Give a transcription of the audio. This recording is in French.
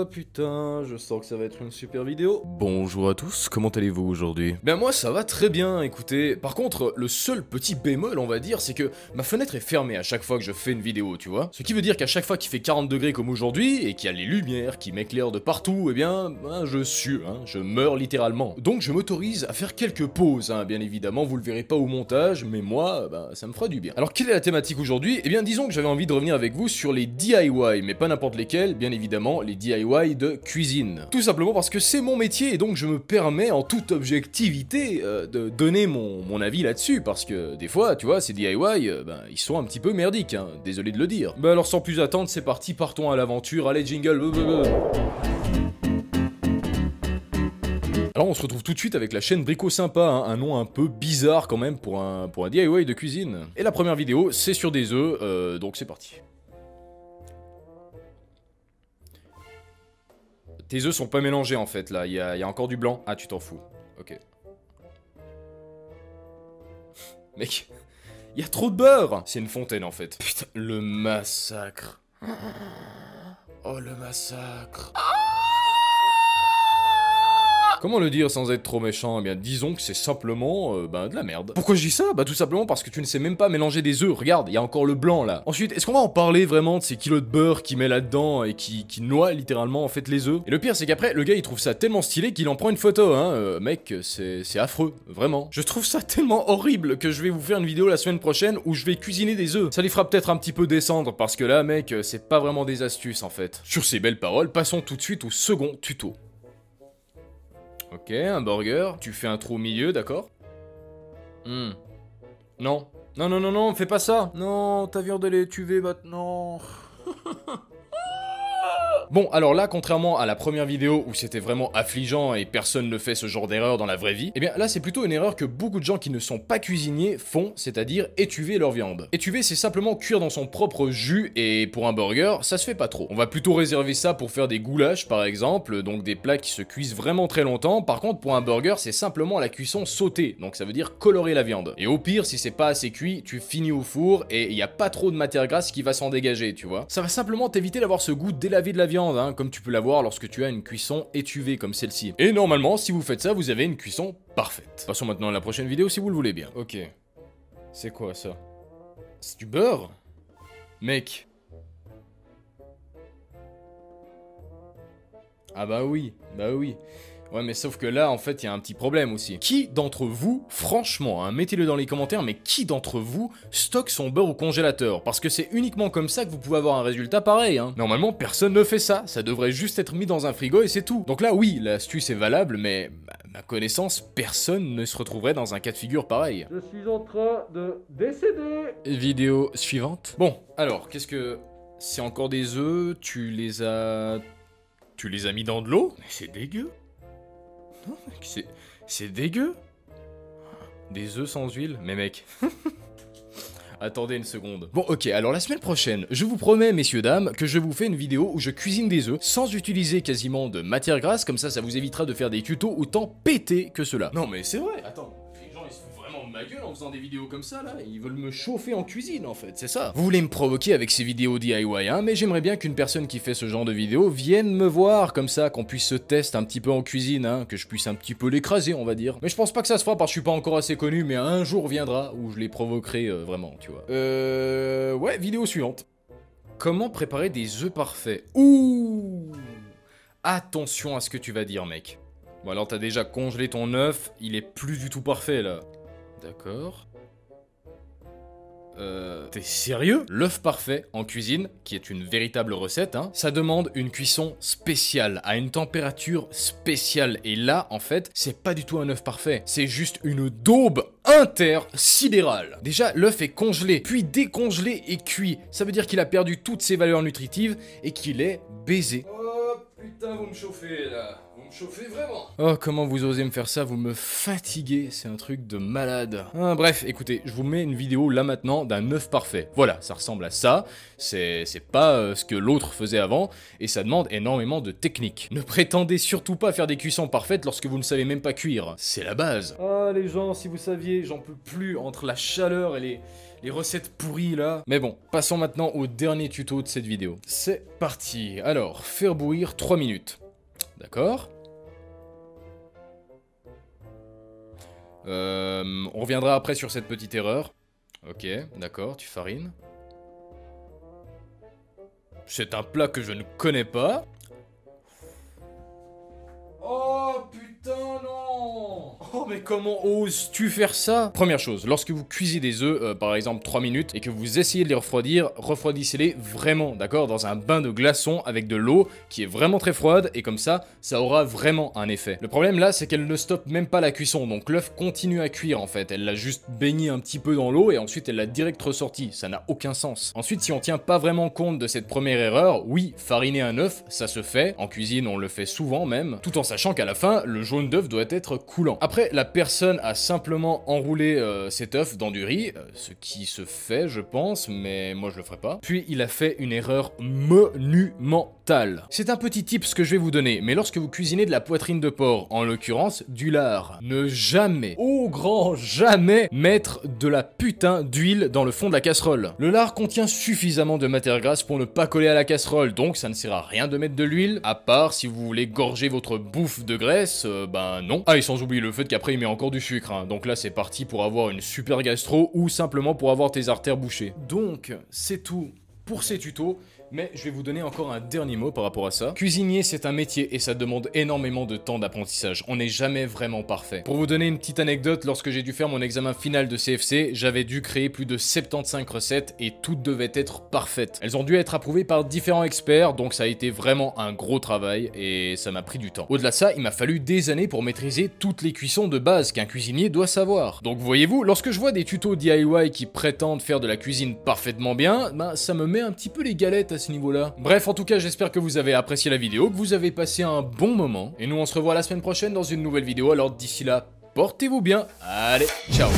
Oh putain, je sens que ça va être une super vidéo. Bonjour à tous, comment allez-vous aujourd'hui? Ben moi ça va très bien, écoutez. Par contre, le seul petit bémol on va dire, c'est que ma fenêtre est fermée à chaque fois que je fais une vidéo, tu vois. Ce qui veut dire qu'à chaque fois qu'il fait 40 degrés comme aujourd'hui, et qu'il y a les lumières qui m'éclairent de partout, eh bien, ben, je sue, hein, je meurs littéralement. Donc je m'autorise à faire quelques pauses, hein, bien évidemment, vous le verrez pas au montage, mais moi, ben, ça me fera du bien. Alors quelle est la thématique aujourd'hui? Eh bien disons que j'avais envie de revenir avec vous sur les DIY, mais pas n'importe lesquels, bien évidemment, les DIY de cuisine. Tout simplement parce que c'est mon métier, et donc je me permets, en toute objectivité, de donner mon avis là-dessus, parce que des fois, tu vois, ces DIY, ben, ils sont un petit peu merdiques, hein, désolé de le dire. Bah alors sans plus attendre, c'est parti, partons à l'aventure, allez jingle. Alors on se retrouve tout de suite avec la chaîne Brico Sympa, hein, un nom un peu bizarre quand même pour un DIY de cuisine. Et la première vidéo, c'est sur des œufs, donc c'est parti. Tes œufs sont pas mélangés en fait là, il y a encore du blanc. Ah tu t'en fous, ok. Mec, il y a trop de beurre. C'est une fontaine en fait. Putain, le massacre. Oh le massacre. Comment le dire sans être trop méchant? Eh bien, disons que c'est simplement, ben, de la merde. Pourquoi je dis ça? Bah tout simplement parce que tu ne sais même pas mélanger des œufs, regarde, il y a encore le blanc là. Ensuite, est-ce qu'on va en parler vraiment de ces kilos de beurre qu'il met là-dedans et qui noie littéralement en fait les œufs? Et le pire c'est qu'après, le gars il trouve ça tellement stylé qu'il en prend une photo, hein. Mec, c'est affreux, vraiment. Je trouve ça tellement horrible que je vais vous faire une vidéo la semaine prochaine où je vais cuisiner des œufs. Ça les fera peut-être un petit peu descendre parce que là, mec, c'est pas vraiment des astuces en fait. Sur ces belles paroles, passons tout de suite au second tuto. Ok, un burger, tu fais un trou au milieu, d'accord? Non. Non, non, non, non, fais pas ça. Non, ta viande elle est tuvée maintenant. Bon, alors là, contrairement à la première vidéo où c'était vraiment affligeant et personne ne fait ce genre d'erreur dans la vraie vie, eh bien là c'est plutôt une erreur que beaucoup de gens qui ne sont pas cuisiniers font, c'est-à-dire étuver leur viande. Étuver c'est simplement cuire dans son propre jus et pour un burger, ça se fait pas trop. On va plutôt réserver ça pour faire des goulash par exemple, donc des plats qui se cuisent vraiment très longtemps. Par contre pour un burger c'est simplement la cuisson sautée, donc ça veut dire colorer la viande. Et au pire si c'est pas assez cuit, tu finis au four et il y a pas trop de matière grasse qui va s'en dégager, tu vois. Ça va simplement t'éviter d'avoir ce goût délavé de la viande, hein, comme tu peux l'avoir lorsque tu as une cuisson étuvée comme celle-ci. Et normalement, si vous faites ça, vous avez une cuisson parfaite. Passons maintenant à la prochaine vidéo si vous le voulez bien. Ok. C'est quoi ça? C'est du beurre? Mec. Ah bah oui, bah oui. Ouais mais sauf que là en fait il y a un petit problème aussi. Qui d'entre vous, franchement, hein, mettez-le dans les commentaires, mais qui d'entre vous stocke son beurre au congélateur? Parce que c'est uniquement comme ça que vous pouvez avoir un résultat pareil, hein. Normalement personne ne fait ça, ça devrait juste être mis dans un frigo et c'est tout. Donc là oui, l'astuce est valable, mais à ma connaissance, personne ne se retrouverait dans un cas de figure pareil. Je suis en train de décéder. Vidéo suivante. Bon, alors, qu'est-ce que... C'est encore des œufs, tu les as mis dans de l'eau? Mais c'est dégueu. Non mec, c'est dégueu. Des œufs sans huile? Mais mec... Attendez une seconde. Bon ok, alors la semaine prochaine, je vous promets messieurs dames que je vous fais une vidéo où je cuisine des œufs sans utiliser quasiment de matière grasse, comme ça vous évitera de faire des tutos autant pétés que cela. Non mais c'est vrai, attends. Les gens ils se foutent vraiment de ma gueule en faisant des vidéos comme ça là, ils veulent me chauffer en cuisine en fait, c'est ça. Vous voulez me provoquer avec ces vidéos DIY hein, mais j'aimerais bien qu'une personne qui fait ce genre de vidéos vienne me voir comme ça, qu'on puisse se tester un petit peu en cuisine, hein, que je puisse un petit peu l'écraser on va dire. Mais je pense pas que ça se fera parce que je suis pas encore assez connu, mais un jour viendra où je les provoquerai vraiment, tu vois. Ouais, vidéo suivante. Comment préparer des œufs parfaits? Ouh! Attention à ce que tu vas dire mec. Bon alors t'as déjà congelé ton œuf, il est plus du tout parfait là. D'accord. T'es sérieux? L'œuf parfait en cuisine, qui est une véritable recette, hein, ça demande une cuisson spéciale, à une température spéciale. Et là, en fait, c'est pas du tout un œuf parfait, c'est juste une daube intersidérale. Déjà, l'œuf est congelé, puis décongelé et cuit. Ça veut dire qu'il a perdu toutes ses valeurs nutritives et qu'il est baisé. Oh putain, vous me chauffez là. Vous me chauffez vraiment. Oh, comment vous osez me faire ça? Vous me fatiguez, c'est un truc de malade. Ah, bref, écoutez, je vous mets une vidéo là maintenant d'un œuf parfait. Voilà, ça ressemble à ça. C'est pas ce que l'autre faisait avant, et ça demande énormément de technique. Ne prétendez surtout pas faire des cuissons parfaites lorsque vous ne savez même pas cuire. C'est la base. Ah, les gens, si vous saviez, j'en peux plus entre la chaleur et les recettes pourries là. Mais bon, passons maintenant au dernier tuto de cette vidéo. C'est parti. Alors, faire bouillir 3 minutes. D'accord. On reviendra après sur cette petite erreur. Ok, d'accord, tu farines. C'est un plat que je ne connais pas. Oh putain non! Oh mais comment oses-tu faire ça? Première chose, lorsque vous cuisez des œufs, par exemple 3 minutes, et que vous essayez de les refroidir, refroidissez-les vraiment, d'accord? Dans un bain de glaçons avec de l'eau qui est vraiment très froide, et comme ça aura vraiment un effet. Le problème là, c'est qu'elle ne stoppe même pas la cuisson, donc l'œuf continue à cuire en fait. Elle l'a juste baigné un petit peu dans l'eau, et ensuite elle l'a direct ressorti. Ça n'a aucun sens. Ensuite, si on tient pas vraiment compte de cette première erreur, oui, fariner un œuf, ça se fait. En cuisine, on le fait souvent même, tout en sachant qu'à la fin, le jaune d'œuf doit être coulant. Après, la personne a simplement enroulé cet œuf dans du riz, ce qui se fait, je pense, mais moi je le ferai pas. Puis il a fait une erreur monumentale. C'est un petit tip que je vais vous donner, mais lorsque vous cuisinez de la poitrine de porc, en l'occurrence du lard, ne jamais, au grand jamais, mettre de la putain d'huile dans le fond de la casserole. Le lard contient suffisamment de matière grasse pour ne pas coller à la casserole, donc ça ne sert à rien de mettre de l'huile, à part si vous voulez gorger votre bouffe de graisse, ben non. Ah, et sans oublier le fait qu'après il met encore du sucre, hein. Donc là c'est parti pour avoir une super gastro ou simplement pour avoir tes artères bouchées. Donc c'est tout pour ces tutos. Mais je vais vous donner encore un dernier mot par rapport à ça. Cuisinier, c'est un métier et ça demande énormément de temps d'apprentissage. On n'est jamais vraiment parfait. Pour vous donner une petite anecdote, lorsque j'ai dû faire mon examen final de CFC, j'avais dû créer plus de 75 recettes et toutes devaient être parfaites. Elles ont dû être approuvées par différents experts, donc ça a été vraiment un gros travail et ça m'a pris du temps. Au-delà de ça, il m'a fallu des années pour maîtriser toutes les cuissons de base qu'un cuisinier doit savoir. Donc voyez-vous, lorsque je vois des tutos DIY qui prétendent faire de la cuisine parfaitement bien, ben ça me met un petit peu les galettes à ce niveau-là. Bref, en tout cas, j'espère que vous avez apprécié la vidéo, que vous avez passé un bon moment. Et nous, on se revoit la semaine prochaine dans une nouvelle vidéo. Alors d'ici là, portez-vous bien. Allez, ciao.